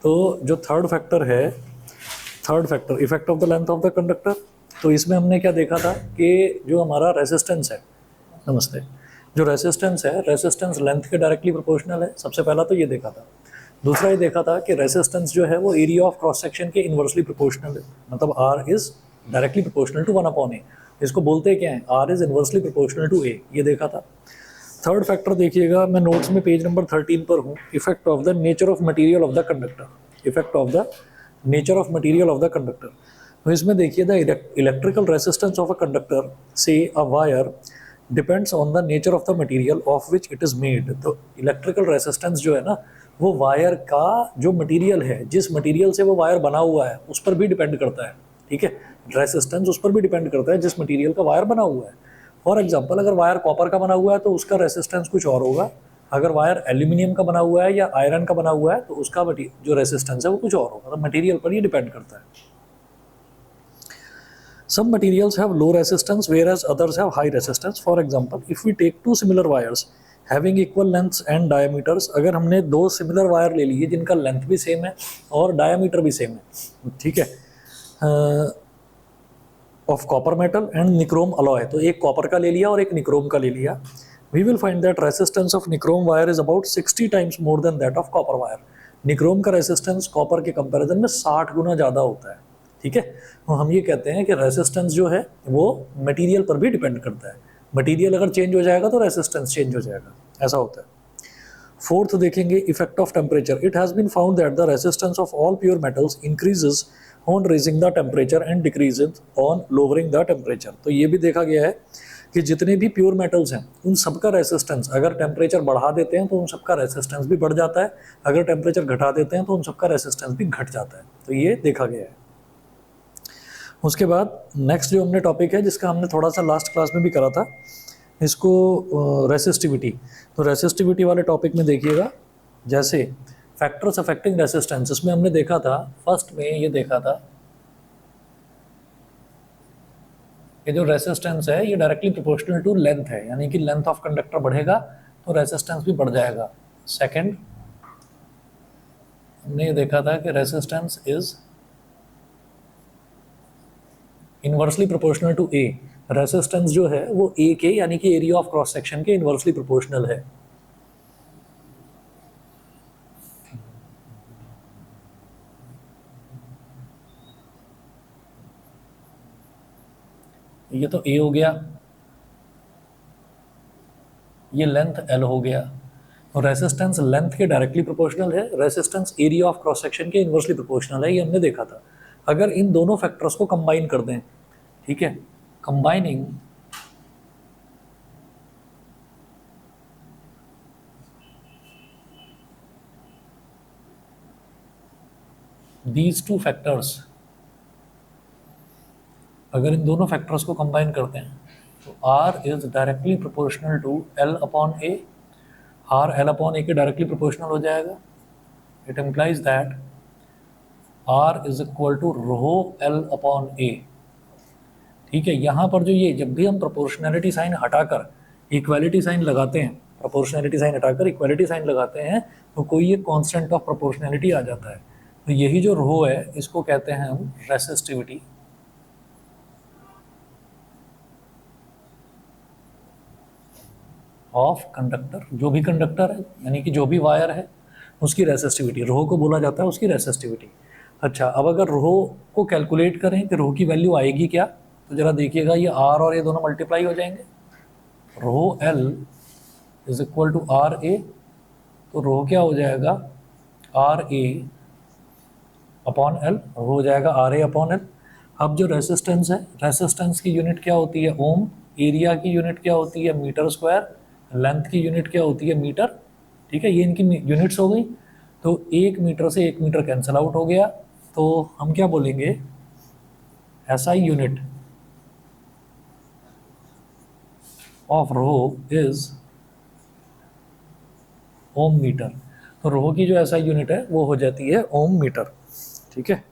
तो जो third factor effect of the length of the conductor, तो इसमें हमने क्या देखा था कि जो हमारा रेसिस्टेंस है, नमस्ते, जो रेसिस्टेंस है, रेसिस्टेंस लेंथ के डायरेक्टली प्रोपोर्शनल है। सबसे पहला तो ये देखा था। दूसरा ये देखा था कि रेसिस्टेंस जो है वो एरिया ऑफ क्रॉस सेक्शन के इन्वर्सली प्रोपोर्शनल है, मतलब R is directly proportional to 1/a। इसको बोलते क्या है, R is inversely proportional to A, ये देखा था। थर्ड फैक्टर देखिएगा, मैं नोट्स में पेज नंबर 13 पर हूँ, effect of the nature of material of the conductor, effect of the nature of material of the conductor. तो इसमें देखिए, the electrical resistance of a conductor से a wire depends on the nature of the material of which it is made. तो electrical resistance जो है ना, वो wire का जो मटेरियल है, जिस मटेरियल से वो वायर बना हुआ है, उस पर भी डिपेंड करता है। ठीक है, रेसिस्टेंस उस पर भी डिपेंड करता है जिस मटेरियल का वायर बना हुआ है। फॉर एग्जांपल, अगर वायर कॉपर का बना हुआ है तो उसका रेसिस्टेंस कुछ और होगा, अगर वायर एल्यूमिनियम का बना हुआ है या आयरन का बना हुआ है तो उसका जो रेसिस्टेंस है वो कुछ और होगा। तो मटेरियल पर ये डिपेंड करता है। Some materials have low resistance whereas others have high resistance. For example, if we take two similar wires having equal lengths and diameters, अगर हमने दो सिमिलर वायर ले लिए जिनका लेंथ भी सेम है और डायमीटर भी सेम है, ठीक है, of copper metal and nichrome alloy, तो एक कॉपर का ले लिया और एक निक्रोम का ले लिया, we will find that resistance of nichrome wire is about 60 times more than that of copper wire. Nichrome का रेसिस्टेंस कॉपर के कंपैरिजन में 60 गुना ज़्यादा होता है। ठीक है, तो हम ये कहते हैं कि रेसिस्टेंस जो है वो मटेरियल पर भी डिपेंड करता है। मटेरियल अगर चेंज हो जाएगा तो रेसिस्टेंस चेंज हो जाएगा, ऐसा होता है। फोर्थ देखेंगे, effect of temperature. It has been found that the resistance of all pure metals increases on raising the temperature and decreases on lowering the temperature. तो ये भी देखा गया है कि जितने भी प्योर मेटल्स हैं उन सबका रेसिस्टेंस अगर टेम्परेचर बढ़ा देते हैं तो उन सबका रेसिस्टेंस भी बढ़ जाता है, अगर टेम्परेचर घटा देते हैं तो उन सबका रेसिस्टेंस भी घट जाता है। तो ये देखा गया है। उसके बाद नेक्स्ट जो हमने टॉपिक है जिसका हमने थोड़ा सा लास्ट क्लास में भी करा था, इसको रेसिस्टिविटी। तो रेसिस्टिविटी वाले टॉपिक में देखिएगा, जैसे फैक्टर्स अफेक्टिंग रेसिस्टेंस, इसमें हमने देखा था फर्स्ट में, ये देखा था कि जो रेसिस्टेंस है ये डायरेक्टली प्रोपोर्शनल टू लेंथ है, यानी कि लेंथ ऑफ कंडक्टर बढ़ेगा तो रेसिस्टेंस भी बढ़ जाएगा। सेकंड हमने ये देखा था कि resistance is inversely proportional to A. Resistance जो है वो ए के, यानी कि एरिया ऑफ क्रॉस सेक्शन के इन्वर्सली प्रोपोर्शनल है। ये तो ए हो गया, ये लेंथ एल हो गया। तो रेसिस्टेंस लेंथ के डायरेक्टली प्रोपोर्शनल है, resistance area of cross section के इन्वर्सली प्रोपोर्शनल है, ये हमने देखा था। अगर इन दोनों फैक्टर्स को कंबाइन कर दें, ठीक है, कंबाइनिंग दीज टू फैक्टर्स, अगर इन दोनों फैक्टर्स को कंबाइन करते हैं तो R is directly proportional to L upon A. R L upon A के डायरेक्टली प्रोपोर्शनल हो जाएगा। It implies that R is equal to rho L upon A. ठीक है, यहाँ पर जो ये जब भी हम प्रोपोर्शनैलिटी साइन हटाकर इक्वालिटी साइन लगाते हैं, प्रोपोर्शनैलिटी साइन हटाकर इक्वालिटी साइन लगाते हैं तो कोई एक कांस्टेंट ऑफ प्रोपोर्शनैलिटी आ जाता है। तो यही जो रो है इसको कहते हैं हम रेसिस्टिविटी ऑफ कंडक्टर। जो भी कंडक्टर है यानी कि जो भी वायर है उसकी रेसिस्टिविटी, रो को बोला जाता है उसकी रेसिस्टिविटी। अच्छा, अब अगर रो को कैलकुलेट करें कि रो की वैल्यू आएगी क्या, तो जरा देखिएगा, ये आर और ये दोनों मल्टीप्लाई हो जाएंगे। Rho L is equal to R A, तो रो क्या हो जाएगा, आर ए अपॉन एल, हो जाएगा आर ए अपॉन एल। अब जो रेसिस्टेंस है, रेसिस्टेंस की यूनिट क्या होती है, ओम। एरिया की यूनिट क्या होती है, मीटर स्क्वायर। लेंथ की यूनिट क्या होती है, मीटर। ठीक है, ये इनकी यूनिट्स हो गई। तो 1 मीटर से 1 मीटर कैंसिल आउट हो गया, तो हम क्या बोलेंगे, SI unit of rho is ohm metre. तो रो की जो एसआई यूनिट है वो हो जाती है ओम मीटर। ठीक है,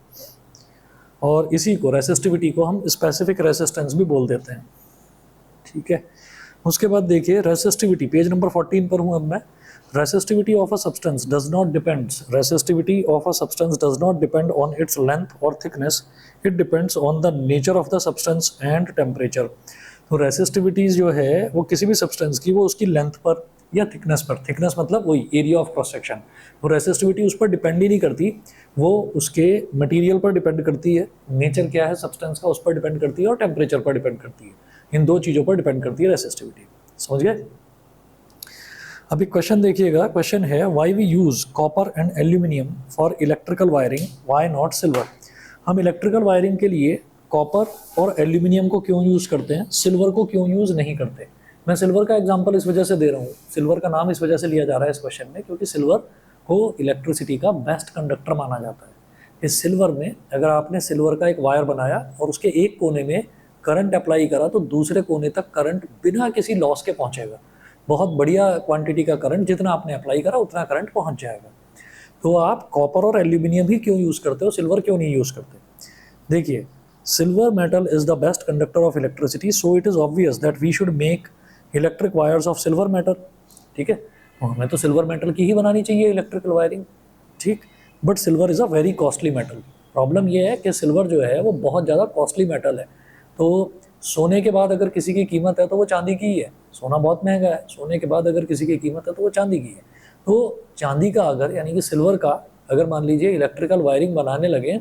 और इसी को रेसिस्टिविटी को हम स्पेसिफिक रेसिस्टेंस भी बोल देते हैं। ठीक है, उसके बाद देखिए रेसिस्टिविटी, पेज नंबर 14 पर हूँ अब मैं। Resistivity of a substance does not depends. Resistivity of a substance does not depend on its length or thickness. It depends on the nature of the substance and temperature. तो रेसिस्टिविटीज जो है वो किसी भी सब्सटेंस की वो उसकी लेंथ पर या थिकनेस पर, थिकनेस मतलब वही एरिया ऑफ क्रॉस सेक्शन, वो रेसिस्टिविटी उस पर डिपेंड ही नहीं करती, वो उसके मटेरियल पर डिपेंड करती है, नेचर क्या है सब्सटेंस का उस पर डिपेंड करती है, और टेम्परेचर पर डिपेंड करती है। इन दो चीज़ों पर डिपेंड करती है रेसिस्टिविटी। समझ गए? अभी क्वेश्चन देखिएगा, क्वेश्चन है why we use copper and aluminium for electrical wiring, why not silver. हम इलेक्ट्रिकल वायरिंग के लिए कॉपर और एल्यूमिनियम को क्यों यूज़ करते हैं, सिल्वर को क्यों यूज़ नहीं करते। मैं सिल्वर का एग्जांपल इस वजह से दे रहा हूँ, सिल्वर का नाम इस वजह से लिया जा रहा है इस क्वेश्चन में, क्योंकि सिल्वर को इलेक्ट्रिसिटी का बेस्ट कंडक्टर माना जाता है। इस सिल्वर में अगर आपने सिल्वर का एक वायर बनाया और उसके एक कोने में करंट अप्लाई करा तो दूसरे कोने तक करंट बिना किसी लॉस के पहुँचेगा। बहुत बढ़िया क्वांटिटी का करंट, जितना आपने अप्लाई करा उतना करंट पहुँच जाएगा। तो आप कॉपर और एल्यूमिनियम ही क्यों यूज़ करते हो, सिल्वर क्यों नहीं यूज़ करते। देखिए, silver metal is the best conductor of electricity, so it is obvious that we should make electric wires of silver metal. ठीक है, हमें तो सिल्वर मेटल की ही बनानी चाहिए इलेक्ट्रिकल वायरिंग। ठीक, but silver is a very costly metal. Problem यह है कि सिल्वर जो है वो बहुत ज़्यादा कॉस्टली मेटल है। तो सोने के बाद अगर किसी की कीमत है तो वो चांदी की ही है। सोना बहुत महंगा है, सोने के बाद अगर किसी की कीमत है तो वो चांदी की है। तो चांदी का अगर, यानी कि सिल्वर का अगर मान लीजिए इलेक्ट्रिकल वायरिंग बनाने लगे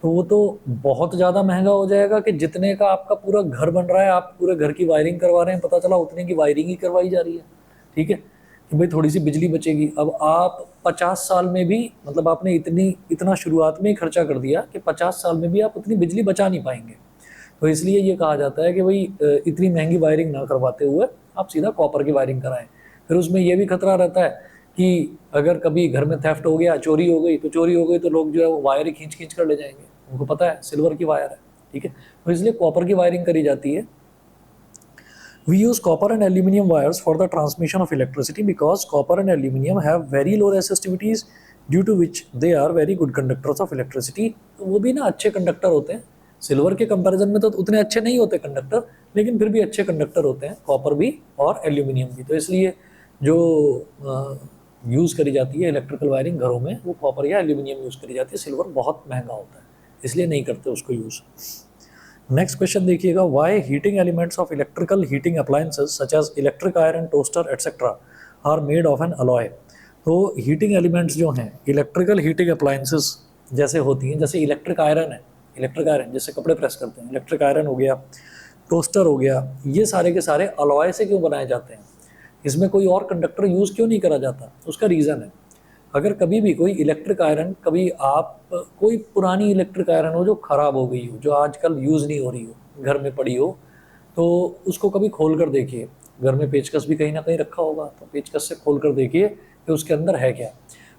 तो वो तो बहुत ज़्यादा महंगा हो जाएगा कि जितने का आपका पूरा घर बन रहा है, आप पूरे घर की वायरिंग करवा रहे हैं, पता चला उतने की वायरिंग ही करवाई जा रही है। ठीक है, कि भाई थोड़ी सी बिजली बचेगी। अब आप 50 साल में भी, मतलब आपने इतना शुरुआत में ही खर्चा कर दिया कि 50 साल में भी आप उतनी बिजली बचा नहीं पाएंगे। तो इसलिए ये कहा जाता है कि भाई इतनी महंगी वायरिंग ना करवाते हुए आप सीधा कॉपर की वायरिंग कराएं। फिर उसमें ये भी खतरा रहता है कि अगर कभी घर में थेफ्ट हो गया, चोरी हो गई तो लोग जो है वो वायर ही खींच कर ले जाएंगे, उनको पता है सिल्वर की वायर है। ठीक है, तो इसलिए कॉपर की वायरिंग करी जाती है। We use copper and aluminum wires for the transmission of electricity because copper and aluminum have very low resistivities due to which they are very good conductors of electricity। तो वो भी ना अच्छे conductor होते हैं, सिल्वर के comparison में तो उतने अच्छे नहीं होते कंडक्टर, लेकिन फिर भी अच्छे कंडक्टर होते हैं, कॉपर भी और एल्यूमिनियम भी। तो इसलिए जो यूज़ करी जाती है इलेक्ट्रिकल वायरिंग घरों में वो कॉपर या एल्यूमिनियम यूज़ करी जाती है। सिल्वर बहुत महंगा होता है, इसलिए नहीं करते उसको यूज़। नेक्स्ट क्वेश्चन देखिएगा, why heating elements of electrical heating appliances such as electric iron, toaster etcetera are made of an alloy. तो हीटिंग एलिमेंट्स जो हैं इलेक्ट्रिकल हीटिंग अप्लायंसेज जैसे होती हैं, जैसे इलेक्ट्रिक आयरन है, इलेक्ट्रिक आयरन जैसे कपड़े प्रेस करते हैं, इलेक्ट्रिक आयरन हो गया, टोस्टर हो गया, ये सारे के सारे अलॉय से क्यों बनाए जाते हैं, इसमें कोई और कंडक्टर यूज़ क्यों नहीं करा जाता। उसका रीज़न है, अगर कभी भी कोई इलेक्ट्रिक आयरन, कभी आप कोई पुरानी इलेक्ट्रिक आयरन हो जो ख़राब हो गई हो, जो आजकल यूज़ नहीं हो रही हो, घर में पड़ी हो, तो उसको कभी खोल कर देखिए। घर में पेचकस भी कहीं ना कहीं रखा होगा, तो पेचकस से खोल कर देखिए कि उसके अंदर है क्या।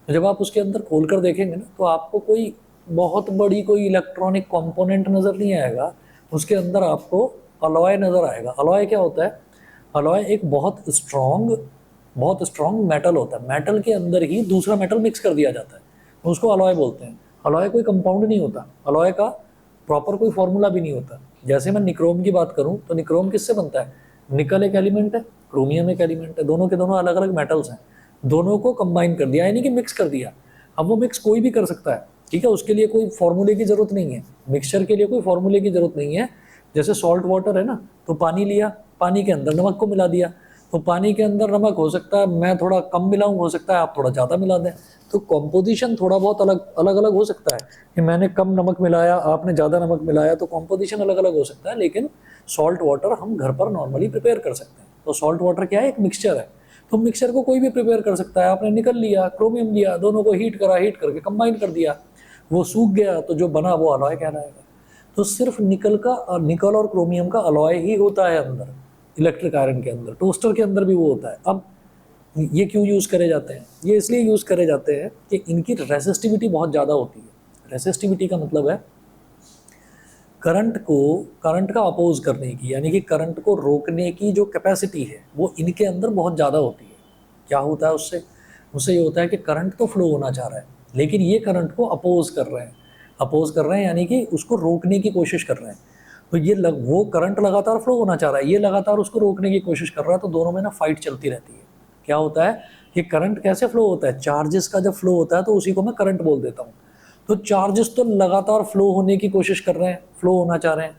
तो जब आप उसके अंदर खोल कर देखेंगे ना तो आपको कोई बहुत बड़ी कोई इलेक्ट्रॉनिक कंपोनेंट नज़र नहीं आएगा, उसके अंदर आपको अलॉय नज़र आएगा। अलॉय क्या होता है, अलॉय एक बहुत स्ट्रॉन्ग मेटल होता है, मेटल के अंदर ही दूसरा मेटल मिक्स कर दिया जाता है, तो उसको अलॉय बोलते हैं। अलॉय कोई कंपाउंड नहीं होता, अलॉय का प्रॉपर कोई फॉर्मूला भी नहीं होता। जैसे मैं निक्रोम की बात करूं तो निक्रोम किससे बनता है, निकल एक एलिमेंट है, क्रोमियम एक एलिमेंट है, दोनों के दोनों अलग अलग मेटल्स हैं, दोनों को कंबाइन कर दिया, यानी कि मिक्स कर दिया। अब वो मिक्स कोई भी कर सकता है, ठीक है, उसके लिए कोई फॉर्मूले की ज़रूरत नहीं है, मिक्सचर के लिए कोई फॉर्मूले की ज़रूरत नहीं है। जैसे सॉल्ट वाटर है ना, तो पानी लिया, पानी के अंदर नमक को मिला दिया, तो पानी के अंदर नमक हो सकता है मैं थोड़ा कम मिलाऊं, हो सकता है आप थोड़ा ज़्यादा मिला दें, तो कॉम्पोजिशन थोड़ा बहुत अलग अलग हो सकता है कि मैंने कम नमक मिलाया, आपने ज़्यादा नमक मिलाया, तो कॉम्पोजिशन अलग अलग हो सकता है। लेकिन सॉल्ट वाटर हम घर पर नॉर्मली प्रिपेयर कर सकते हैं। तो सॉल्ट वाटर क्या है, एक मिक्सचर है, तो मिक्सचर को कोई भी प्रिपेयर कर सकता है। आपने निकल लिया, क्रोमियम लिया, दोनों को हीट करा, हीट करके कंबाइन कर दिया, वो सूख गया, तो जो बना वो अलॉय कहलाएगा। तो सिर्फ निकल और क्रोमियम का अलॉय ही होता है अंदर, इलेक्ट्रिक आयरन के अंदर, टोस्टर के अंदर भी वो होता है। अब ये क्यों यूज़ करे जाते हैं, ये इसलिए यूज़ करे जाते हैं कि इनकी रेसिस्टिविटी बहुत ज़्यादा होती है। रेसिस्टिविटी का मतलब है करंट का अपोज करने की, यानी कि करंट को रोकने की जो कैपेसिटी है वो इनके अंदर बहुत ज़्यादा होती है। क्या होता है उससे ये होता है कि करंट तो फ्लो होना चाह रहा है, लेकिन ये करंट को अपोज कर रहे हैं, यानी कि उसको रोकने की कोशिश कर रहे हैं। तो वो करंट लगातार फ्लो होना चाह रहा है, ये लगातार उसको रोकने की कोशिश कर रहा है, तो दोनों में ना फाइट चलती रहती है। क्या होता है कि करंट कैसे फ्लो होता है, चार्जेस का जब फ्लो होता है तो उसी को मैं करंट बोल देता हूँ। तो चार्जेस तो लगातार फ्लो होने की कोशिश कर रहे हैं, फ्लो होना चाह रहे हैं,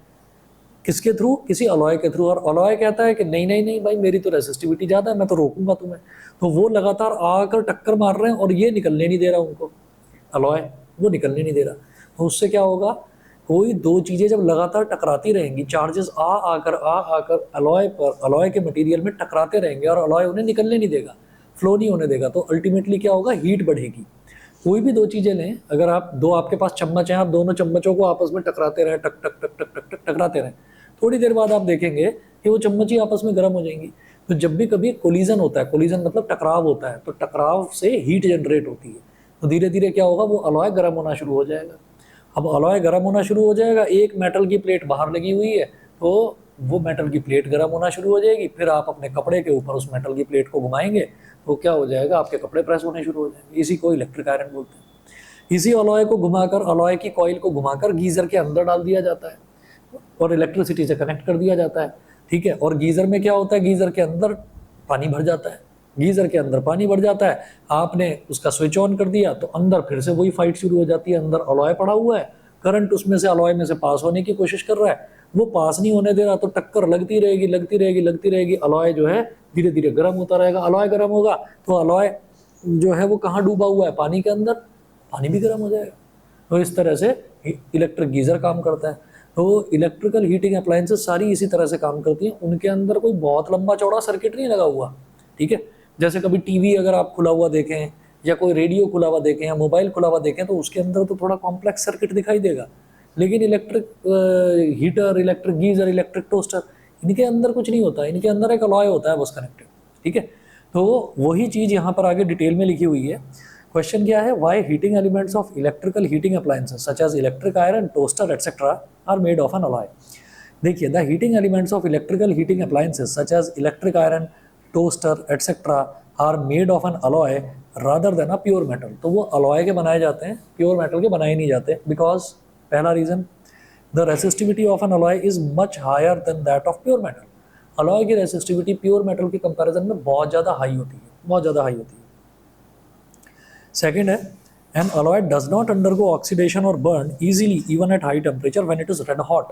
किसके थ्रू, किसी अलॉय के थ्रू, और अलॉय कहता है कि नहीं नहीं नहीं भाई मेरी तो रेसिस्टिविटी ज़्यादा है, मैं तो रोकूंगा तुम्हें। तो वो लगातार आकर टक्कर मार रहे हैं और ये निकलने नहीं दे रहा उनको, अलॉय वो निकलने नहीं दे रहा। तो उससे क्या होगा, कोई दो चीज़ें जब लगातार टकराती रहेंगी, चार्जेस आ आकर अलॉय पर, अलॉय के मटेरियल में टकराते रहेंगे और अलॉय उन्हें निकलने नहीं देगा, फ्लो नहीं होने देगा, तो अल्टीमेटली क्या होगा, हीट बढ़ेगी। कोई भी दो चीज़ें लें, अगर आप दो, आपके पास चम्मच हैं, आप दोनों चम्मचों को आपस में टकराते रहें, टक टक टक टक टक टक टकराते रहें, थोड़ी देर बाद आप देखेंगे कि वो चम्मच ही आपस में गर्म हो जाएंगी। तो जब भी कभी कोलिजन होता है, कोलिजन मतलब टकराव होता है, तो टकराव से हीट जनरेट होती है, तो धीरे धीरे क्या होगा, वो अलॉय गर्म होना शुरू हो जाएगा। अब अलॉय गर्म होना शुरू हो जाएगा, एक मेटल की प्लेट बाहर लगी हुई है, तो वो मेटल की प्लेट गर्म होना शुरू हो जाएगी, फिर आप अपने कपड़े के ऊपर उस मेटल की प्लेट को घुमाएंगे तो क्या हो जाएगा, आपके कपड़े प्रेस होने शुरू हो जाएंगे। इसी को इलेक्ट्रिक आयरन बोलते हैं। इसी अलॉय को घुमाकर, अलॉय की कॉइल को घुमाकर गीजर के अंदर डाल दिया जाता है और इलेक्ट्रिसिटी से कनेक्ट कर दिया जाता है, ठीक है। और गीजर में क्या होता है, गीजर के अंदर पानी भर जाता है, गीजर के अंदर पानी भर जाता है, आपने उसका स्विच ऑन कर दिया तो अंदर फिर से वही फाइट शुरू हो जाती है। अंदर अलॉय पड़ा हुआ है, करंट उसमें से, अलॉय में से पास होने की कोशिश कर रहा है, वो पास नहीं होने दे रहा, तो टक्कर लगती रहेगी लगती रहेगी लगती रहेगी, अलॉय जो है धीरे धीरे गर्म होता रहेगा। अलॉय गर्म होगा तो अलॉय जो है वो कहाँ डूबा हुआ है, पानी के अंदर, पानी भी गर्म हो जाएगा। तो इस तरह से इलेक्ट्रिक गीजर काम करता है। तो इलेक्ट्रिकल हीटिंग अप्लायंसेस सारी इसी तरह से काम करती हैं, उनके अंदर कोई बहुत लंबा चौड़ा सर्किट नहीं लगा हुआ, ठीक है। जैसे कभी टीवी अगर आप खुला हुआ देखें, या कोई रेडियो खुला हुआ देखें, या मोबाइल खुला हुआ देखें, तो उसके अंदर तो थोड़ा कॉम्प्लेक्स सर्किट दिखाई देगा। लेकिन electric heater, electric geyser, electric toaster, इनके अंदर कुछ नहीं होता, इनके अंदर एक अलॉय होता है बस कनेक्टेड, ठीक है। तो वही चीज़ यहाँ पर आगे डिटेल में लिखी हुई है। क्वेश्चन क्या है, why heating elements of electrical heating appliances such as electric iron, toaster etcetera are made of an alloy. देखिए, the heating elements of electrical heating appliances such as electric iron, toaster etcetera are made of an alloy rather than a pure metal. तो वो alloy के बनाए जाते हैं, pure metal के बनाए नहीं जाते, बिकॉज पहला reason, the resistivity of an alloy is much higher than that of pure metal. Alloy की रेसिस्टिविटी प्योर मेटल के कंपैरिजन में बहुत ज़्यादा हाई होती है, बहुत ज़्यादा हाई होती है। सेकेंड है, an alloy does not undergo oxidation और burn easily even at high temperature when it is red hot,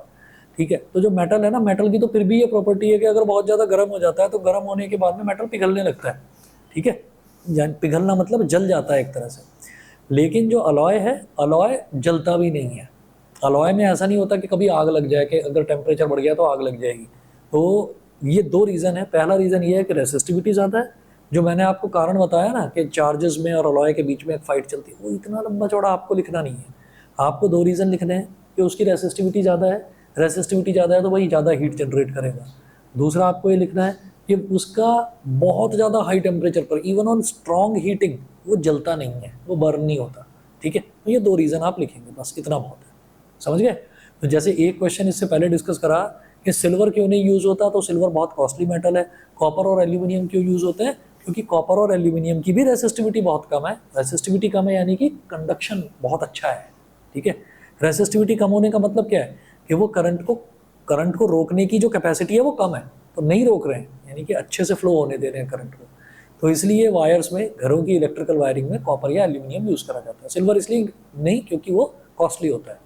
ठीक है। तो जो मेटल है ना, मेटल की तो फिर भी ये प्रॉपर्टी है कि अगर बहुत ज़्यादा गर्म हो जाता है तो गर्म होने के बाद में मेटल पिघलने लगता है, ठीक है। पिघलना मतलब जल जाता है एक तरह से। लेकिन जो अलॉय है, अलॉय जलता भी नहीं है। अलॉय में ऐसा नहीं होता कि कभी आग लग जाए, कि अगर टेम्परेचर बढ़ गया तो आग लग जाएगी। तो ये दो रीज़न है। पहला रीज़न ये है कि रेसिस्टिविटी ज़्यादा है, जो मैंने आपको कारण बताया ना कि चार्जेस में और अलॉय के बीच में एक फाइट चलती है, वो इतना लंबा चौड़ा आपको लिखना नहीं है। आपको दो रीज़न लिखने हैं कि उसकी रेसिस्टिविटी ज़्यादा है, रेसिस्टिविटी ज़्यादा है तो वही ज़्यादा हीट जनरेट करेगा। दूसरा आपको ये लिखना है कि उसका बहुत ज़्यादा हाई टेम्परेचर पर, इवन ऑन स्ट्रॉन्ग हीटिंग, वो जलता नहीं है, वो बर्न नहीं होता, ठीक है। तो ये दो रीज़न आप लिखेंगे, बस इतना बहुत है, समझ गए। तो जैसे एक क्वेश्चन इससे पहले डिस्कस करा कि सिल्वर क्यों नहीं यूज़ होता, तो सिल्वर बहुत कॉस्टली मेटल है। कॉपर और एल्यूमिनियम क्यों यूज़ होते हैं, क्योंकि कॉपर और एल्यूमिनियम की भी रेसिस्टिविटी बहुत कम है। रेसिस्टिविटी कम है यानी कि कंडक्शन बहुत अच्छा है, ठीक है। रेसिस्टिविटी कम होने का मतलब क्या है, कि वो करंट को रोकने की जो कैपेसिटी है वो कम है, तो नहीं रोक रहे हैं, यानी कि अच्छे से फ्लो होने दे रहे हैं करंट को। तो इसलिए वायर्स में, घरों की इलेक्ट्रिकल वायरिंग में कॉपर या एल्यूमिनियम यूज़ करा जाता है, सिल्वर इसलिए नहीं क्योंकि वो कॉस्टली होता है।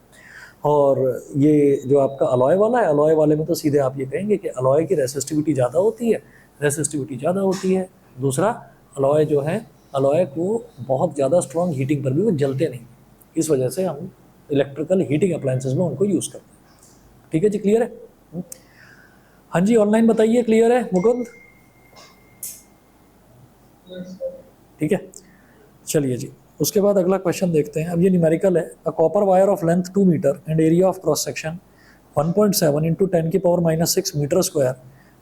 और ये जो आपका अलॉय वाला है, अलॉय वाले में तो सीधे आप ये कहेंगे कि अलॉय की रेसिस्टिविटी ज़्यादा होती है, रेसिस्टिविटी ज़्यादा होती है। दूसरा, अलॉय जो है, अलॉय को बहुत ज़्यादा स्ट्रॉन्ग हीटिंग पर भी वो जलते नहीं, इस वजह से हम इलेक्ट्रिकल हीटिंग अप्लायंसेज में उनको यूज़ करते हैं, ठीक है जी, क्लियर है। हाँ जी, ऑनलाइन बताइए, क्लियर है मुकुंद, ठीक है। चलिए जी, उसके बाद अगला क्वेश्चन देखते हैं। अब ये न्यूमेरिकल है। A copper wire of length 2 metre and area of cross section 1.7 into 10⁻⁶ metre square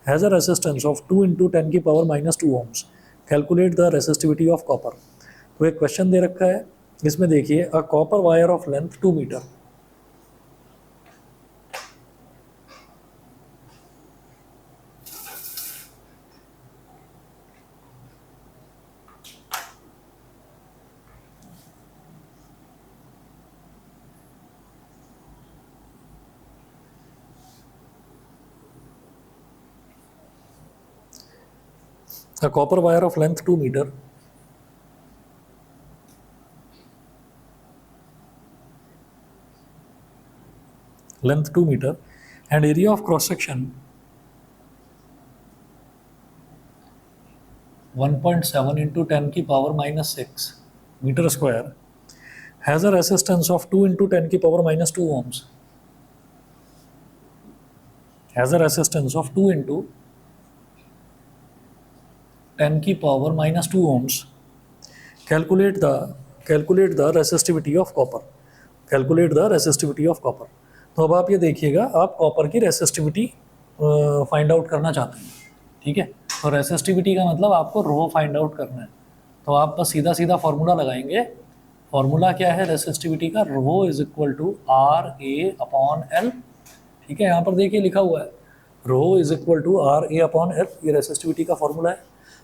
has a resistance of 2 into 10⁻⁻2 ohms. Calculate the resistivity of copper. तो एक क्वेश्चन दे रखा है, इसमें देखिए, a copper wire of length 2 metre, A copper wire of length 2 meter and area of cross section 1.7 into 10 की power minus 6 meter square has a resistance of 2 into 10 की power minus 2 ohms. Has a resistance of 2 into 10 की power minus 2 ohms. Calculate the resistivity of copper. Calculate the resistivity of copper. तो अब आप ये देखिएगा, आप copper की resistivity find out करना चाहते हैं, ठीक है। तो रेसिस्टिविटी का मतलब आपको रो फाइंड आउट करना है, तो आप बस सीधा सीधा फॉर्मूला लगाएंगे। फॉर्मूला क्या है रेसिस्टिविटी का? Rho is equal to R A upon L, ठीक है। यहाँ पर देखिए लिखा हुआ है rho is equal to R A upon L, ये रेसिस्टिविटी का फॉर्मूला है,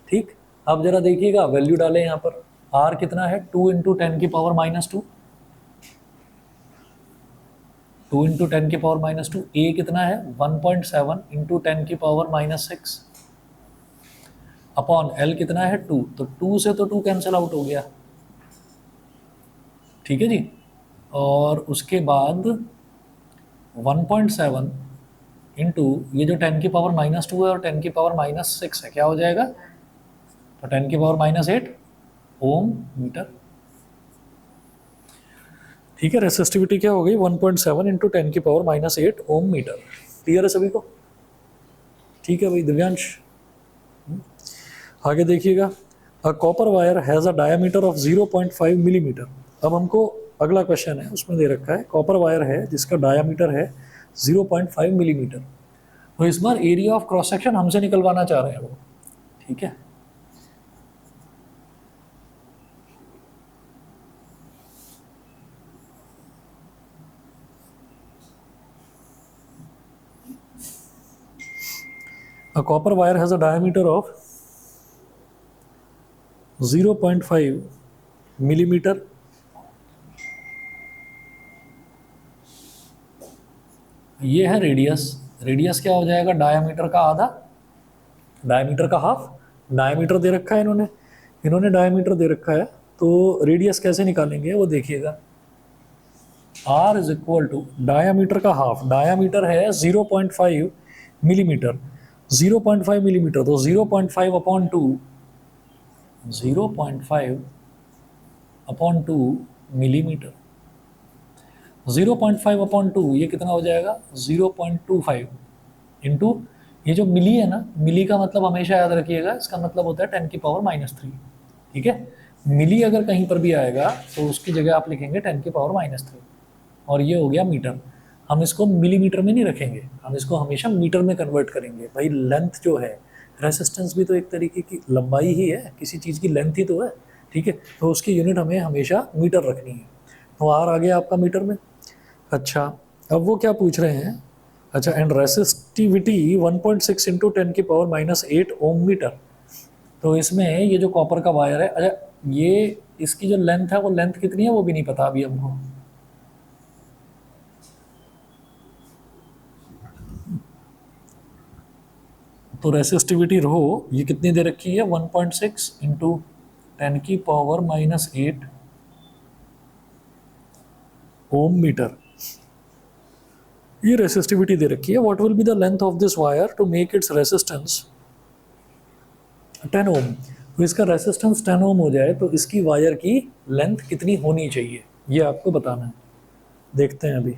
ठीक। अब जरा देखिएगा वैल्यू डालें यहाँ पर, आर कितना है 2 इंटू 10 की पावर माइनस 2, 2 इंटू 10 की पावर माइनस 2, ए कितना है 1.7 इंटू 10 की पावर माइनस 6 अपॉन एल कितना है 2, तो 2 से तो 2 कैंसिल आउट हो गया, ठीक है जी। और उसके बाद 1.7 इंटू ये जो 10 की पावर माइनस 2 है और 10 की पावर माइनस 6 है, क्या हो जाएगा? तो 10 की पावर माइनस 8 ओम मीटर, ठीक है। रेसिस्टिविटी क्या हो गई 1.7 इंटू 10 की power minus 8 ohm metre. Clear है सभी को? ठीक है भाई दिव्यांश। आगे देखिएगा, अ copper wire has a diameter of 0.5 millimetre. अब हमको अगला क्वेश्चन है, उसमें दे रखा है कॉपर वायर है जिसका डायमीटर है 0.5 मिलीमीटर, तो इस बार एरिया ऑफ क्रॉस सेक्शन हमसे निकलवाना चाह रहे हैं वो, ठीक है। A copper wire has a diameter of 0.5 millimeter. ये है रेडियस, रेडियस क्या हो जाएगा? डायमीटर का आधा, डायमीटर का हाफ। डायमीटर दे रखा है इन्होंने डायमीटर दे रखा है, तो रेडियस कैसे निकालेंगे वो देखिएगा। R is equal to diameter का हाफ, डायमीटर है 0.5 मिलीमीटर, 0.5 मिलीमीटर, तो 0.5 अपॉन 2, 0.5 अपॉन 2 मिलीमीटर, 0.5 अपॉन 2 ये कितना हो जाएगा? 0.25 इंटू ये जो मिली है ना, मिली का मतलब हमेशा याद रखिएगा, इसका मतलब होता है 10 की पावर माइनस 3, ठीक है। मिली अगर कहीं पर भी आएगा तो उसकी जगह आप लिखेंगे 10 की पावर माइनस 3, और ये हो गया मीटर। हम इसको मिलीमीटर में नहीं रखेंगे, हम इसको हमेशा मीटर में कन्वर्ट करेंगे। भाई लेंथ जो है, रेसिस्टेंस भी तो एक तरीके की लंबाई ही है, किसी चीज़ की लेंथ ही तो है, ठीक है। तो उसकी यूनिट हमें हमेशा मीटर रखनी है, तो आर आ गया आपका मीटर में। अच्छा, अब वो क्या पूछ रहे हैं? अच्छा, एंड रेसिस्टिविटी 1.6 इंटू 10 की पावर माइनस 8 ओम मीटर। तो इसमें ये जो कॉपर का वायर है, अच्छा ये इसकी जो लेंथ है वो लेंथ कितनी है वो भी नहीं पता अभी हमको। तो रेसिस्टिविटी रो ये कितनी दे रखी है 1.6 इंटू 10 की पावर माइनस 8 ओम मीटर, ये रेसिस्टिविटी दे रखी है। What will be the length of this wire to make its resistance 10 ohm. तो इसका रेसिस्टेंस 10 ओम हो जाए तो इसकी वायर की लेंथ कितनी होनी चाहिए, ये आपको बताना है। देखते हैं अभी।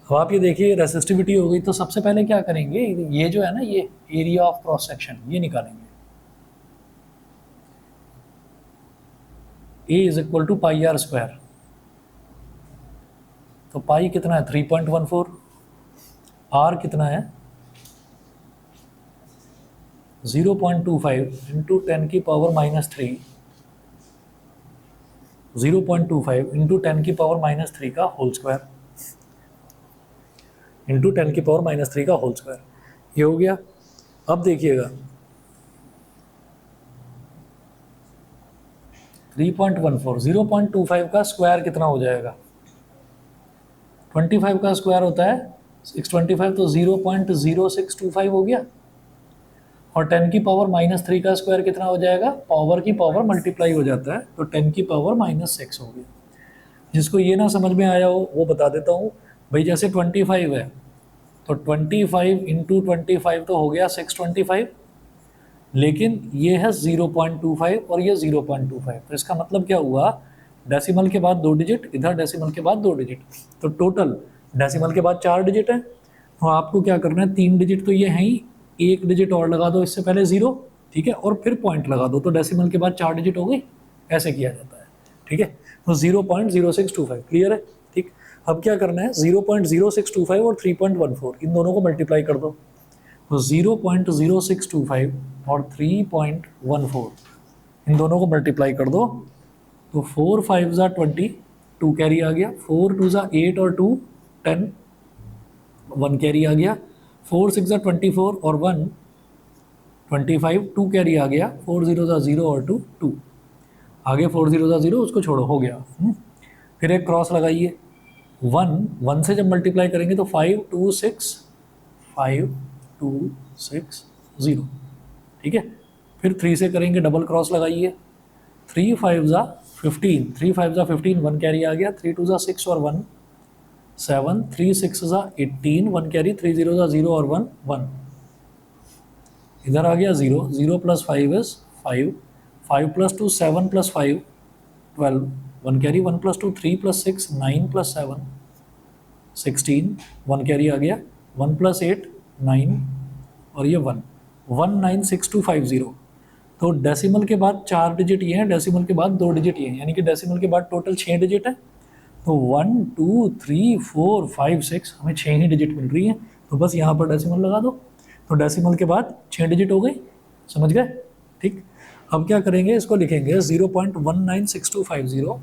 अब आप ये देखिए रेसिस्टिविटी हो गई, तो सबसे पहले क्या करेंगे, ये जो है ना ये एरिया ऑफ क्रॉस सेक्शन ये निकालेंगे। A is equal to pi R square, तो पाई कितना है 3.14, आर कितना है 0.25 इंटू 10 की पावर माइनस 3, 0.25 इंटू 10 की पावर माइनस 3 का होल स्क्वायर इंटू 10 की पावर माइनस 3 का होल स्क्वायर, ये हो गया। अब देखिएगा 3.14, 0.25 का स्क्वायर कितना हो जाएगा? 25 का स्क्वायर होता है 625, तो 0.0625 हो गया। और 10 की पावर माइनस 3 का स्क्वायर कितना हो जाएगा? पावर की पावर मल्टीप्लाई हो जाता है, तो 10 की पावर माइनस 6 हो गया। जिसको ये ना समझ में आया हो वो बता देता हूँ भाई। जैसे 25 है तो 25 इंटू 25 तो हो गया 625, लेकिन ये है 0.25 और ये 0.25, तो इसका मतलब क्या हुआ? डेसिमल के बाद 2 डिजिट, इधर डेसिमल के बाद 2 डिजिट, तो टोटल डेसिमल के बाद 4 डिजिट है। तो आपको क्या करना है, 3 डिजिट तो ये है ही, एक डिजिट और लगा दो इससे पहले 0, ठीक है, और फिर पॉइंट लगा दो, तो डेसिमल के बाद 4 डिजिट हो गई। ऐसे किया जाता है, ठीक है। तो 0.0625 क्लियर है, ठीक। अब क्या करना है, 0.0625 और 3.14 इन दोनों को मल्टीप्लाई कर दो, तो 0.0625 और 3.14 इन दोनों को मल्टीप्लाई कर दो, तो 4 5 ज़ा 20, 2 कैरी आ गया, 4 2 ज़ा 8 और 2 10, 1 कैरी आ गया, 4 6 ज़ा 24 और 1 25, 2 कैरी आ गया, 4 0 ज़ा 0 और 2 2, आगे 4 0 ज़ा 0 उसको छोड़ो, हो गया। फिर एक क्रॉस लगाइए, 1 से जब मल्टीप्लाई करेंगे तो 5 2 6 5 2 6 0, ठीक है। फिर 3 से करेंगे, डबल क्रॉस लगाइए, 3 5 ज़ा 15, 3 5 ज़ा 15, 1 कैरी आ गया, 3 2 ज़ा 6 और 1 7, 3 6 ज़ा 18, 1 कैरी, 3 0 ज़ा 0 और 1 1, इधर आ गया 0, 0 plus 5 is 5, 5 plus 2 7 plus 5 12, 1 carry, 1 plus 2 3 plus 6 9 plus 7 16, 1 carry आ गया, 1 प्लस 8 9 और ये 1 196250। तो डेसिमल के बाद 4 डिजिट ये हैं, डेसिमल के बाद 2 डिजिट ये हैं, यानी कि डेसिमल के बाद टोटल 6 डिजिट है। तो 1 2 3 4 5 6 हमें 6 ही डिजिट मिल रही है, तो बस यहाँ पर डेसिमल लगा दो, तो डेसिमल के बाद 6 डिजिट हो गई, समझ गए, ठीक। अब क्या करेंगे, इसको लिखेंगे 0.196250,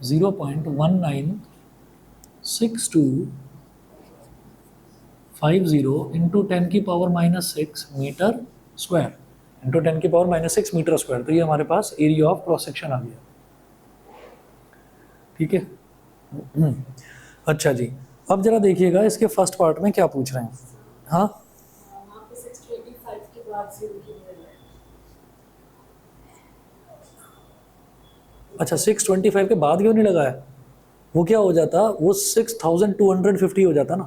0.196250 इंटू 10 की power minus 6 metre square, into 10 की पावर माइनस 6 मीटर स्क्वायर, तो ये हमारे पास एरिया ऑफ क्रॉस सेक्शन आ गया, ठीक है। अच्छा जी, अब जरा देखिएगा इसके फर्स्ट पार्ट में क्या पूछ रहे हैं। हाँ, अच्छा 625 के बाद क्यों नहीं लगाया? वो क्या हो जाता, वो 6250 हो जाता ना।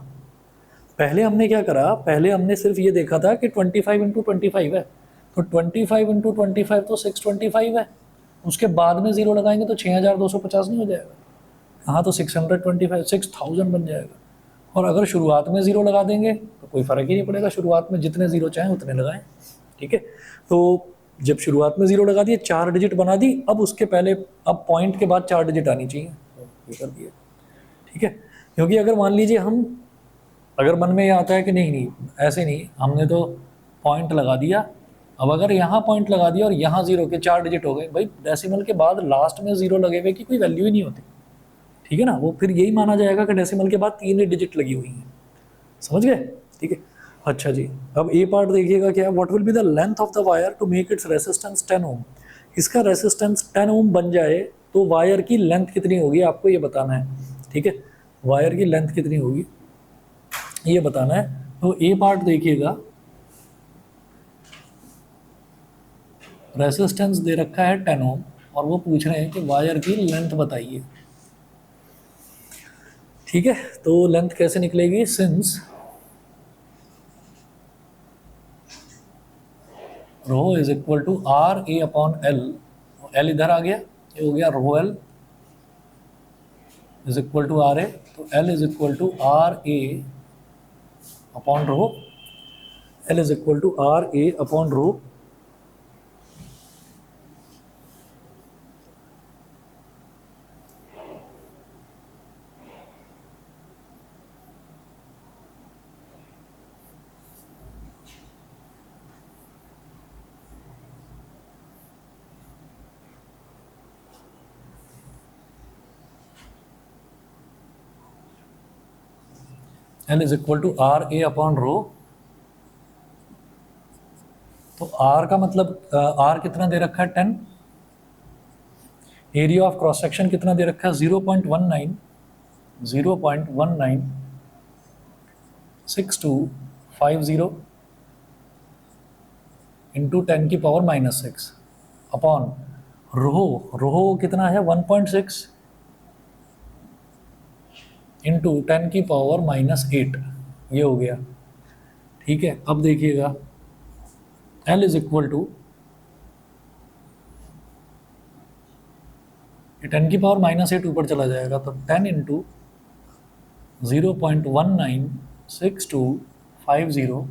पहले हमने क्या करा, पहले हमने सिर्फ ये देखा था कि 25 इंटू 25 है, तो 25 इंटू 25 तो 625 है, उसके बाद में जीरो लगाएंगे तो 6250 नहीं हो जाएगा? हाँ, तो 625 6000 बन जाएगा। और अगर शुरुआत में ज़ीरो लगा देंगे तो कोई फ़र्क ही नहीं पड़ेगा, शुरुआत में जितने ज़ीरो चाहें उतने लगाएं, ठीक है। तो जब शुरुआत में ज़ीरो लगा दिए, 4 डिजिट बना दी, अब उसके पहले, अब पॉइंट के बाद 4 डिजिट आनी चाहिए, तो ये कर दिए, ठीक है। क्योंकि अगर मान लीजिए हम, अगर मन में ये आता है कि नहीं नहीं ऐसे नहीं, हमने तो पॉइंट लगा दिया, अब अगर यहाँ पॉइंट लगा दिया और यहाँ ज़ीरो के 4 डिजिट हो गए, भाई डेसिमल के बाद लास्ट में ज़ीरो लगे हुए की कोई वैल्यू ही नहीं होती, ठीक है ना। वो फिर यही माना जाएगा कि डेसिमल के बाद 3 ही डिजिट लगी हुई हैं, समझ गए, ठीक है। अच्छा जी, अब ए पार्ट देखिएगा क्या, what will be the length of the wire to make its resistance 10 ohm. इसका रेसिस्टेंस 10 ओम बन जाए तो वायर की लेंथ कितनी होगी आपको ये बताना है, ठीक है। वायर की लेंथ कितनी होगी ये बताना है। तो ए पार्ट देखिएगा, रेसिस्टेंस दे रखा है 10 ओम और वो पूछ रहे हैं कि वायर की लेंथ बताइए, ठीक है। तो लेंथ कैसे निकलेगी, since rho is equal to R A upon L, L इधर आ गया, ये हो गया rho L is equal to R A, तो L is equal to R A upon rho, L is equal to R A upon rho. L is equal to R A upon rho. तो R का मतलब are कितना दे रखा है 10, area of cross section कितना दे रखा है 0.196250 इंटू 10 की पावर -6 अपॉन रो कितना है 1.6 इंटू 10 की पावर -8, ये हो गया। ठीक है, अब देखिएगा L इज इक्वल टू 10 की पावर -8 ऊपर चला जाएगा, तो 10 इंटू 0.196250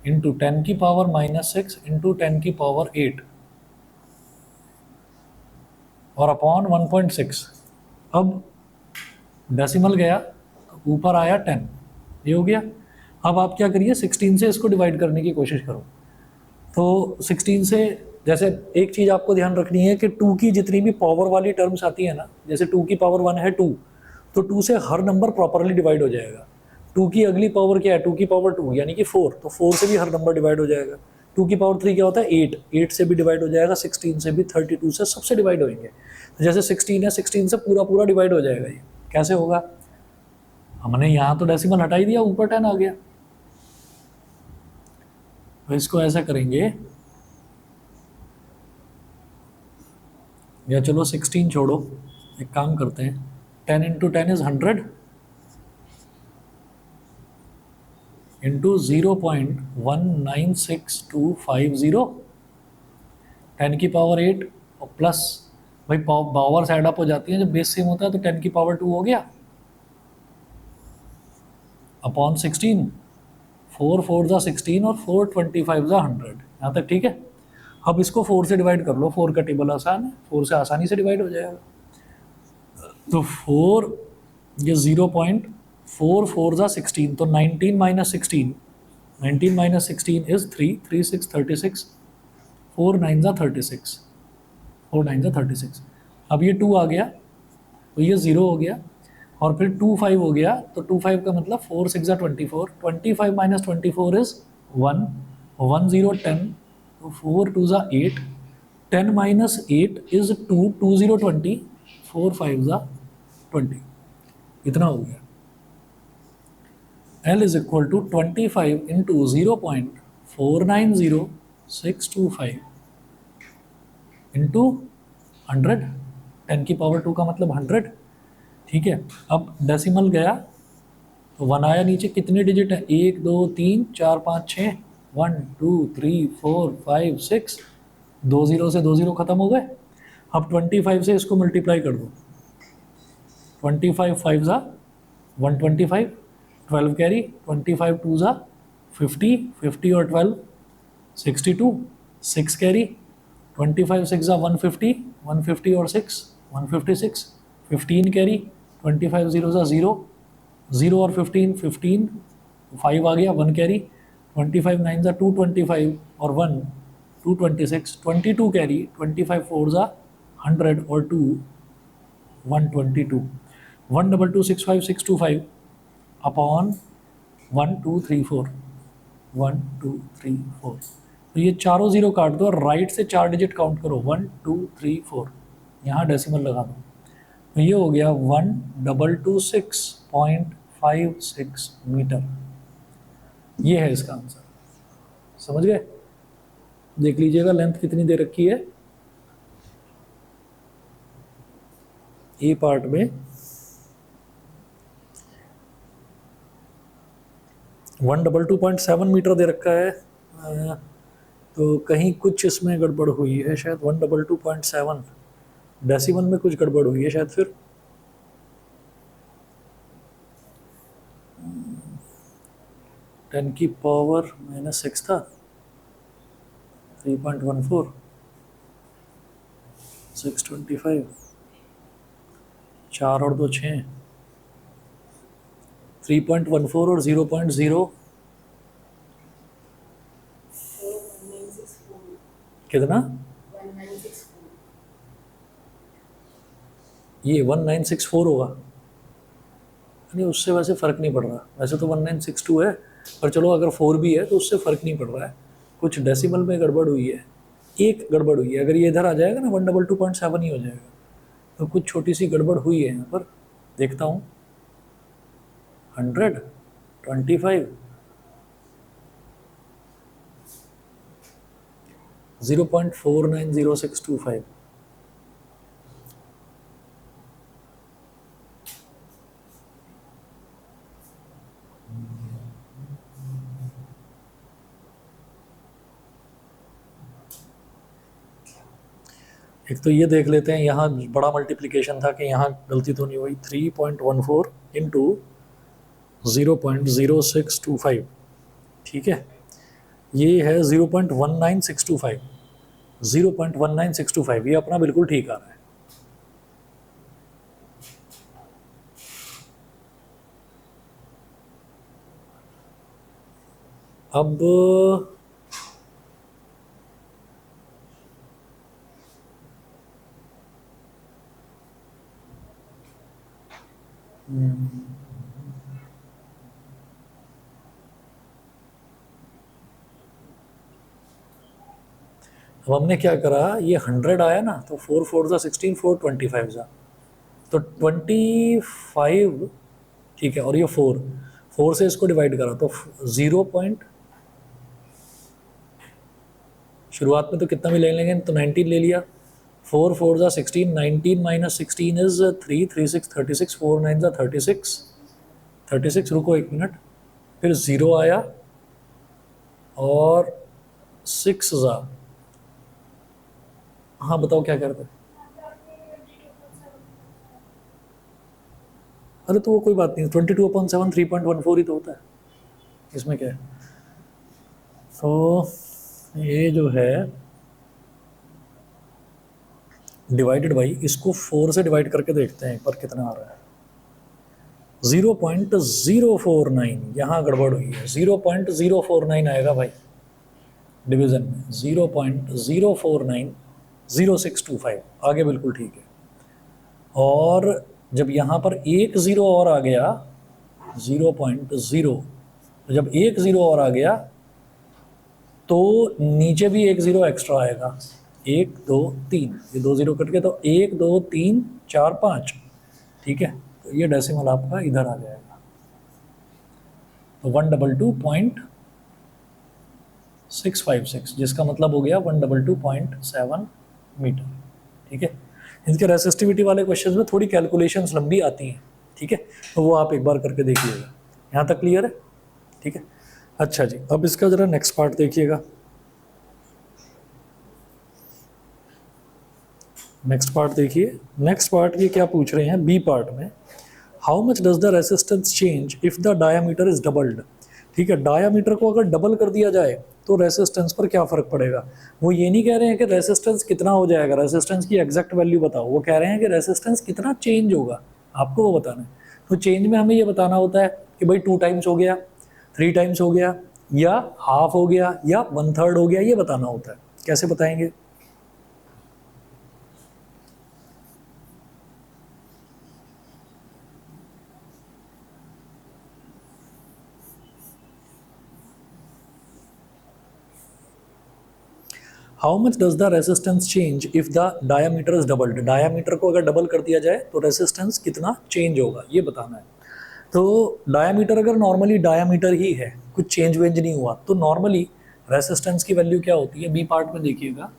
इंटू 10 की पावर -6 इंटू 10 की पावर 8 और अपॉन 1.6। अब डेसिमल गया तो ऊपर आया 10, ये हो गया। अब आप क्या करिए 16 से इसको डिवाइड करने की कोशिश करो। तो 16 से, जैसे एक चीज़ आपको ध्यान रखनी है कि 2 की जितनी भी पावर वाली टर्म्स आती है ना, जैसे 2 की पावर 1 है 2, तो 2 से हर नंबर प्रॉपरली डिवाइड हो जाएगा। 2 की अगली पावर क्या है 2 की पावर 2 यानी कि 4, तो 4 से भी हर नंबर डिवाइड हो जाएगा। 2 की पावर 3 क्या होता है 8 से भी डिवाइड हो जाएगा, 16 से भी, 32 से, सबसे डिवाइड होंगे। तो जैसे 16 है 16 से पूरा डिवाइड हो जाएगा। ये कैसे होगा, हमने यहाँ तो डेसिमल हटा ही दिया, ऊपर 10 आ गया। तो इसको ऐसा करेंगे, या चलो 16 छोड़ो, एक काम करते हैं 10 इंटू 10 इज 100 इंटू 0.196250, 10 की पावर 8 और प्लस, भाई पावर्स ऐड अप हो जाती हैं जब बेस सेम होता है, तो 10 की पावर 2 हो गया अपॉन 16, 4 4 जा 16 और 4 25 जा 100, यहाँ तक ठीक है। अब इसको 4 से डिवाइड कर लो, 4 का टेबल आसान है, 4 से आसानी से डिवाइड हो जाएगा। तो 4, ये 0.44 जा 16, तो 19 माइनस 16 इज 3, 3 6 36, 4 9 जा 36, 4 9 जा 36। अब ये 2 आ गया तो ये 0 हो गया, और फिर 2 5 हो गया, तो 2 5 का मतलब 4 6 जा 24, 25 माइनस 24 इज 1, 1 0 10, तो 4 2 जा 8, 10 माइनस 8 इज 2, 2 0 20, 4 5 जा 20, इतना हो गया। L is equal to 25 into 0.490625 into 100, 10 की पावर 2 का मतलब 100। ठीक है, अब डेसिमल गया तो 1 आया नीचे, कितने डिजिट है 1 2 3 4 5 6, 1 2 3 4 5 6, 2 0 से 2 0 खत्म हो गए। अब 25 से इसको मल्टीप्लाई कर दो, 25 5 जा 125, 12 कैरी, 25 2 जा 50, 50 और 12 62, 6 कैरी, 25 6 जा 150, 150 और 6 156, 15 कैरी, 25 0 जा 0, 0 और 15 15, 5 आ गया, 1 कैरी, 25 9 जा 225 और 1 226, 22 कैरी, 25 4 जा 100 और 2 122, 12265 अपॉन 1 2 3 4, 1 2 3 4। तो ये चारों जीरो काट दो और राइट से 4 डिजिट काउंट करो, 1 2 3 4, यहाँ डेसिमल लगा दो, तो ये हो गया 1226.56 मीटर। ये है इसका आंसर, समझ गए। देख लीजिएगा लेंथ कितनी दे रखी है ए पार्ट में, 122.7 मीटर दे रखा है, तो कहीं कुछ इसमें गड़बड़ हुई है शायद, 122.7 डेसिमल में कुछ गड़बड़ हुई है शायद। फिर 10 की पावर -6 था, 3.14, 625, 4 और 2 6, 3.14 और 0.0 कितना, ये 1964 होगा, नहीं उससे वैसे फ़र्क नहीं पड़ रहा, वैसे तो 1962 है, पर चलो अगर 4 भी है तो उससे फ़र्क नहीं पड़ रहा है, कुछ डेसिमल में गड़बड़ हुई है, एक गड़बड़ हुई है। अगर ये इधर आ जाएगा ना 122.7 ही हो जाएगा, तो कुछ छोटी सी गड़बड़ हुई है यहाँ पर। देखता हूँ 125 0.490625। एक तो ये देख लेते हैं, यहाँ बड़ा मल्टीप्लिकेशन था कि यहाँ गलती तो नहीं हुई। 3.14 इंटू 0.0625, ठीक है, ये है 0.19625, 0.19625, ये अपना बिल्कुल ठीक आ रहा है। अब अब हमने क्या करा, ये 100 आया ना, तो 4 4 ज़ा 16, 4 25 ज़ा, तो 25, ठीक है, और ये 4 से इसको डिवाइड करा तो 0 पॉइंट, शुरुआत में तो कितना भी ले लेंगे, तो 19 ले लिया। 4 4 ज़ा 16, 19 माइनस 16 इज 3, 3 6 36, 4 9 ज़ा 36, 36, रुको एक मिनट, फिर 0 आया और 6 ज़ा, हाँ बताओ क्या करते हैं। अरे तो वो कोई बात नहीं, 22/7 3.14 ही तो होता है, इसमें क्या है। तो ये जो है डिवाइडेड बाई, इसको 4 से डिवाइड करके देखते हैं एक बार कितना आ रहा है। 0.049, यहाँ गड़बड़ हुई है, 0.049 आएगा भाई डिवीज़न में, 0.0490625, आगे बिल्कुल ठीक है। और जब यहाँ पर एक ज़ीरो और आ गया, 0.0, जब एक ज़ीरो और आ गया तो नीचे भी एक ज़ीरो एक्स्ट्रा आएगा, 1 2 3, ये 2 ज़ीरो कट के, तो 1 2 3 4 5, ठीक है, तो ये डेसिमल आपका इधर आ जाएगा, तो 122.656, जिसका मतलब हो गया 122.7 मीटर, ठीक है। इनके रेसिस्टिविटी वाले क्वेश्चंस में थोड़ी कैलकुलेशंस लंबी आती हैं, ठीक है, तो वो आप एक बार करके देखिएगा। यहाँ तक क्लियर है, ठीक है। अच्छा जी, अब इसका ज़रा नेक्स्ट पार्ट देखिएगा। नेक्स्ट पार्ट देखिए, नेक्स्ट पार्ट ये क्या पूछ रहे हैं, बी पार्ट में, how much does the resistance change if the diameter is doubled. ठीक है, डायामीटर को अगर डबल कर दिया जाए तो रेसिस्टेंस पर क्या फ़र्क पड़ेगा। वो ये नहीं कह रहे हैं कि रेसिस्टेंस कितना हो जाएगा, रेसिस्टेंस की एग्जैक्ट वैल्यू बताओ, वो कह रहे हैं कि रेसिस्टेंस कितना चेंज होगा, आपको वो बताना है। तो चेंज में हमें ये बताना होता है कि भाई 2 टाइम्स हो गया, 3 टाइम्स हो गया, या हाफ हो गया, या 1/3 हो गया, ये बताना होता है। कैसे बताएंगे। How much does the resistance change if the diameter is doubled. Diameter को अगर डबल कर दिया जाए तो रेसिस्टेंस कितना चेंज होगा, ये बताना है। तो डायामीटर अगर नॉर्मली डायामीटर ही है, कुछ चेंज वेंज नहीं हुआ, तो नॉर्मली रेसिस्टेंस की वैल्यू क्या होती है, बी पार्ट में देखिएगा।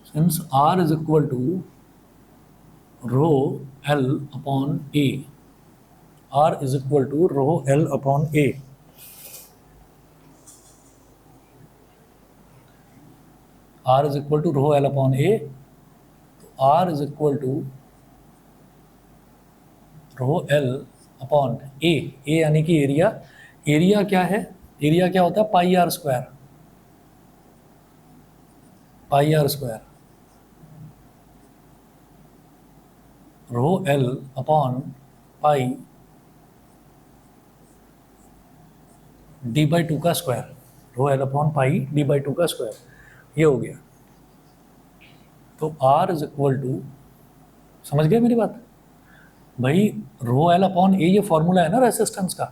Since R is equal to rho L upon A, R is equal to rho L upon A, R is equal to rho L upon A, तो R is equal to rho L upon A, A यानी कि area, area क्या है, area क्या होता है, pi R square, pi R square, rho L upon pi d/2 का square, rho L upon pi d/2 का स्क्वायर, ये हो गया। तो R इज इक्वल टू, समझ गए मेरी बात भाई, रो एल अपॉन ए ये फॉर्मूला है ना रेसिस्टेंस का,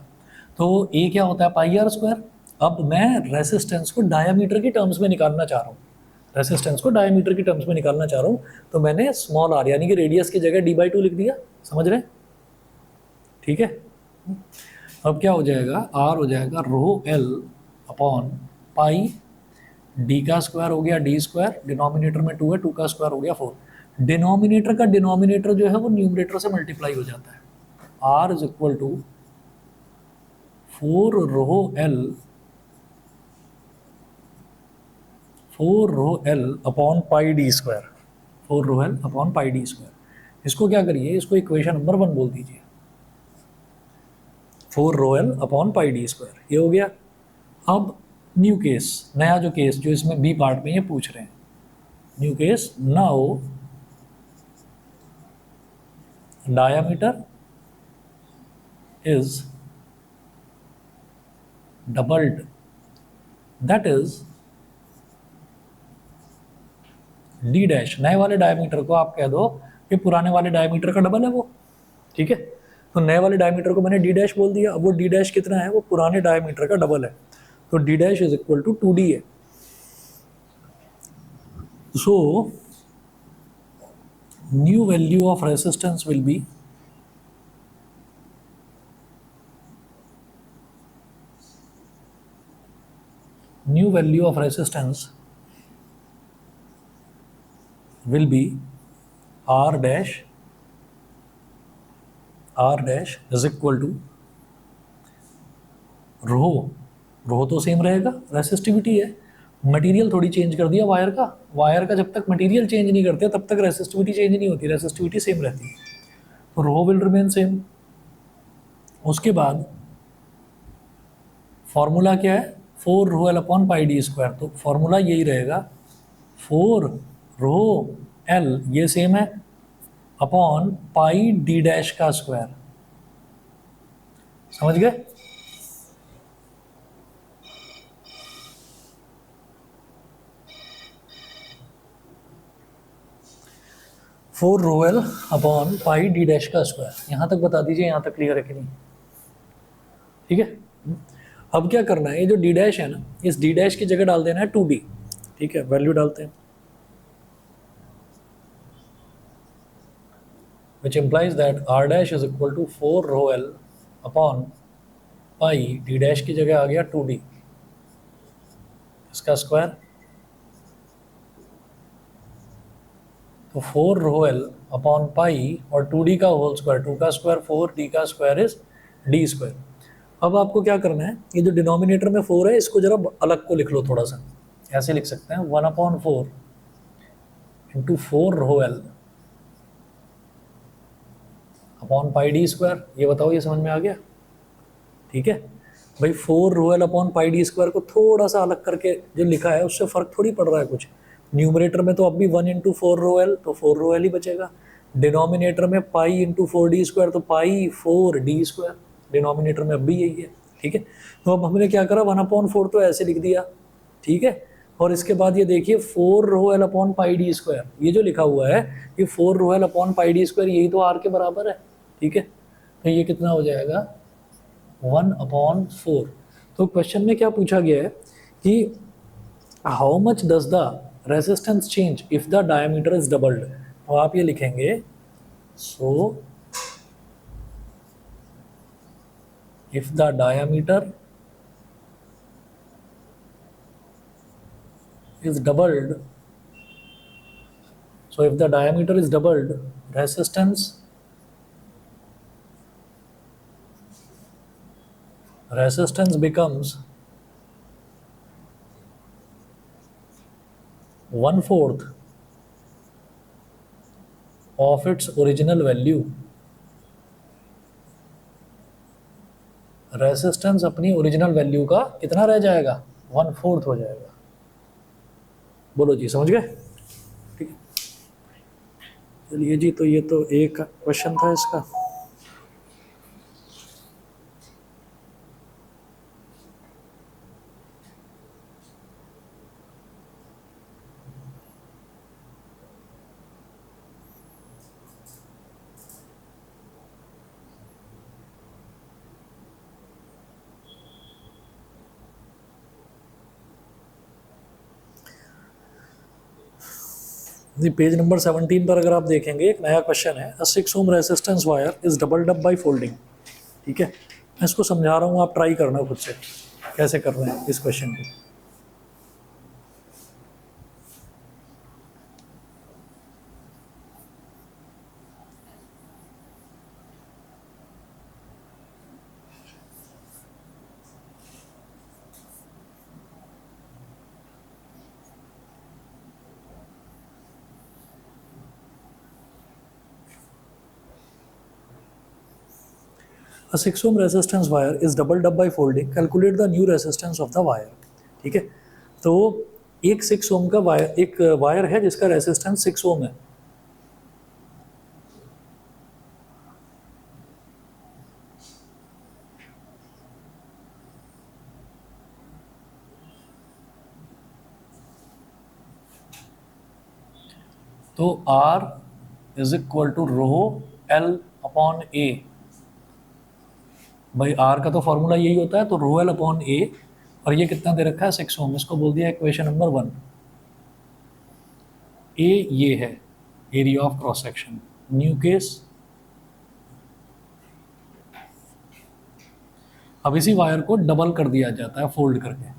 तो ए क्या होता है पाई आर स्क्वायर। अब मैं रेसिस्टेंस को डायामीटर की टर्म्स में निकालना चाह रहा हूँ, रेसिस्टेंस को डायमीटर की टर्म्स में निकालना चाह रहा हूँ, तो मैंने स्मॉल आर यानी कि रेडियस की जगह d/2 लिख दिया, समझ रहे हैं, ठीक है। अब क्या हो जाएगा, आर हो जाएगा रो एल अपॉन पाई, डी का स्क्वायर हो गया डी स्क्वायर, डिनोमिनेटर में 2 है, 2 का स्क्वायर हो गया 4, डिनोमिनेटर का डिनोमिनेटर जो है वो न्यूमरेटर से मल्टीप्लाई हो जाता है, R is equal to 4 rho L, 4 rho L upon pi D square, 4 rho L upon pi D square. इसको क्या करिए, इसको इक्वेशन नंबर 1 बोल दीजिए, 4 rho L upon pi D square, ये हो गया। अब न्यू केस, नया जो केस जो इसमें बी पार्ट में ये पूछ रहे हैं, new case, now diameter is doubled, that is D dash, नए वाले डायमीटर को आप कह दो कि पुराने वाले डायमीटर का डबल है वो, ठीक है। तो नए वाले डायमीटर को मैंने डी डैश बोल दिया, अब वो डी डैश कितना है, वो पुराने डायमीटर का डबल है, तो D dash is equal to 2d है। So new value of resistance will be new value of resistance will be r dash is equal to रो तो सेम रहेगा, रेसिस्टिविटी है, मटेरियल थोड़ी चेंज कर दिया वायर का जब तक मटेरियल चेंज नहीं करते तब तक रेसिस्टिविटी चेंज नहीं होती, रेसिस्टिविटी सेम रहती है, तो रो विल रिमेन सेम। उसके बाद फॉर्मूला क्या है, 4 rho L upon pi D square, तो फॉर्मूला यही रहेगा, 4 रो एल ये सेम है अपॉन पाई डी डैश का स्क्वायर, समझ गए। फोर रो L upon pi D dash का स्क्वायर, यहां तक बता दीजिए, यहां तक क्लियर है कि नहीं, ठीक है। अब क्या करना है, ये जो डी डैश है ना, इस डी डैश की जगह डाल देना है 2d, ठीक है, वैल्यू डालते हैं, which implies that r dash is equal to 4 rho l upon pi, d dash की जगह आ गया 2d, इसका स्क्वायर, तो 4 रो एल अपॉन पाई और 2d का होल स्क्वायर, 2 का स्क्वायर 4, d का स्क्वायर इज d स्क्वायर। अब आपको क्या करना है, ये जो डिनोमिनेटर में 4 है इसको जरा अलग को लिख लो, थोड़ा सा ऐसे लिख सकते हैं, 1/4 into 4 rho L upon pi D square. ये बताओ ये समझ में आ गया, ठीक है भाई। 4 rho L upon pi D square को थोड़ा सा अलग करके जो लिखा है उससे फर्क थोड़ी पड़ रहा है कुछ, न्यूमरेटर में तो अब भी 1 इंटू 4 रो एल, तो 4 रो एल ही बचेगा, डिनोमिनेटर में पाई इंटू 4d स्क्वायर, तो पाई 4d स्क्वायर, डिनोमिनेटर में अब भी यही है, ठीक है। तो अब हमने क्या करा, 1/4 तो ऐसे लिख दिया, ठीक है, और इसके बाद ये देखिए 4 rho L upon pi D square, ये जो लिखा हुआ है ये 4 rho L upon pi D square, यही तो आर के बराबर है, ठीक है। तो ये कितना हो जाएगा, 1/4। तो क्वेश्चन में क्या पूछा गया है कि how much does the resistance change if the diameter is doubled, तो आप ये लिखेंगे, सो if the diameter is doubled, so if the diameter is doubled, resistance becomes 1/4 of its original value। Resistance अपनी ओरिजिनल वैल्यू का कितना रह जाएगा, 1/4 हो जाएगा। बोलो जी, समझ गए, ठीक है। चलिए जी, तो ये तो एक क्वेश्चन था इसका। जी पेज नंबर 17 पर अगर आप देखेंगे एक नया क्वेश्चन है, a 6 ohm resistance wire is doubled up by folding. ठीक है, मैं इसको समझा रहा हूँ, आप ट्राई करना खुद से कैसे कर रहे हैं इस क्वेश्चन को। A 6 ohm resistance wire is doubled up by folding. Calculate the new resistance of the wire. ठीक है, तो एक 6 ओम का वायर, एक वायर है जिसका रेसिस्टेंस 6 ओम है। तो R is equal to rho L upon A. भाई R का तो फॉर्मूला यही होता है, तो रो L अपॉन ए, और ये कितना दे रखा है 6 ओम, इसको बोल दिया इक्वेशन नंबर 1। ए ये है area of cross section. New case, अब इसी वायर को डबल कर दिया जाता है फोल्ड करके।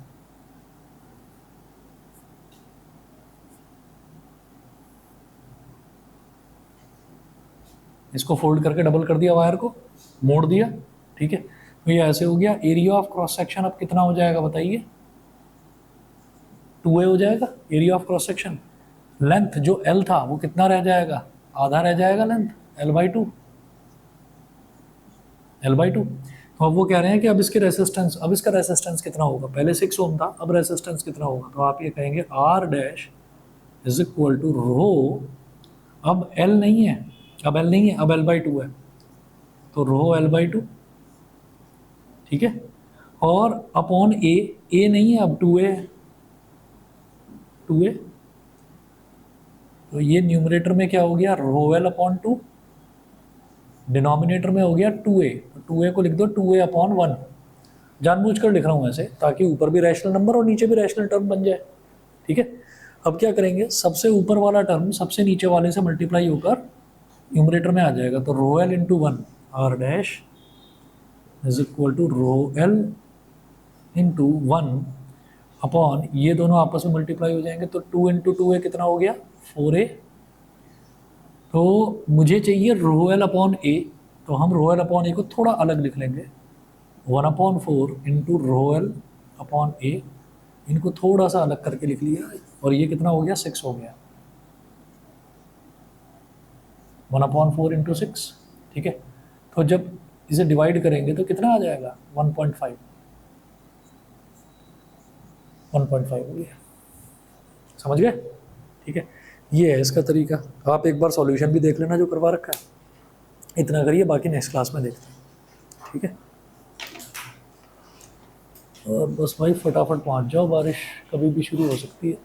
इसको फोल्ड करके डबल कर दिया, वायर को मोड़ दिया। ठीक है, तो ये ऐसे हो गया। एरिया ऑफ क्रॉस सेक्शन अब कितना हो जाएगा बताइए? 2a हो जाएगा area of cross section. Length जो L था वो कितना रह जाएगा? आधा रह जाएगा लेंथ, L/2। L/2। तो अब वो कह रहे हैं कि अब इसके रेसिस्टेंस, अब इसका रेसिस्टेंस कितना होगा? पहले 6 ओम था, अब रेसिस्टेंस कितना होगा? तो आप ये कहेंगे R dash is equal to rho, अब L नहीं है, अब L नहीं है, अब L/2 है, तो रो L/2। ठीक है, और अपॉन ए नहीं है, अब 2a है, 2a। तो ये न्यूमरेटर में क्या हो गया? रो L अपॉन 2, डिनोमिनेटर में हो गया 2a, तो 2a को लिख दो 2a अपॉन 1। जानबूझकर लिख रहा हूँ ऐसे ताकि ऊपर भी रैशनल नंबर और नीचे भी रैशनल टर्म बन जाए। ठीक है, अब क्या करेंगे, सबसे ऊपर वाला टर्म सबसे नीचे वाले से मल्टीप्लाई होकर न्यूमरेटर में आ जाएगा, तो rho L into 1 R dash is equal to rho L into 1 upon, ये दोनों आपस में मल्टीप्लाई हो जाएंगे, तो 2 इंटू 2a कितना हो गया? 4a। तो मुझे चाहिए रो L अपॉन ए, तो हम रो L अपॉन ए को थोड़ा अलग लिख लेंगे, 1/4 इंटू रो L अपॉन ए, इनको थोड़ा सा अलग करके लिख लिया, और ये कितना हो गया? 6 हो गया, 1/4 इंटू 6। ठीक है, तो जब इसे डिवाइड करेंगे तो कितना आ जाएगा? 1.5 हो गया। समझ गए? ठीक है, ये है इसका तरीका। आप एक बार सॉल्यूशन भी देख लेना जो करवा रखा है। इतना करिए, बाकी नेक्स्ट क्लास में देखते हैं। ठीक है, और बस भाई फटाफट पहुंच जाओ, बारिश कभी भी शुरू हो सकती है।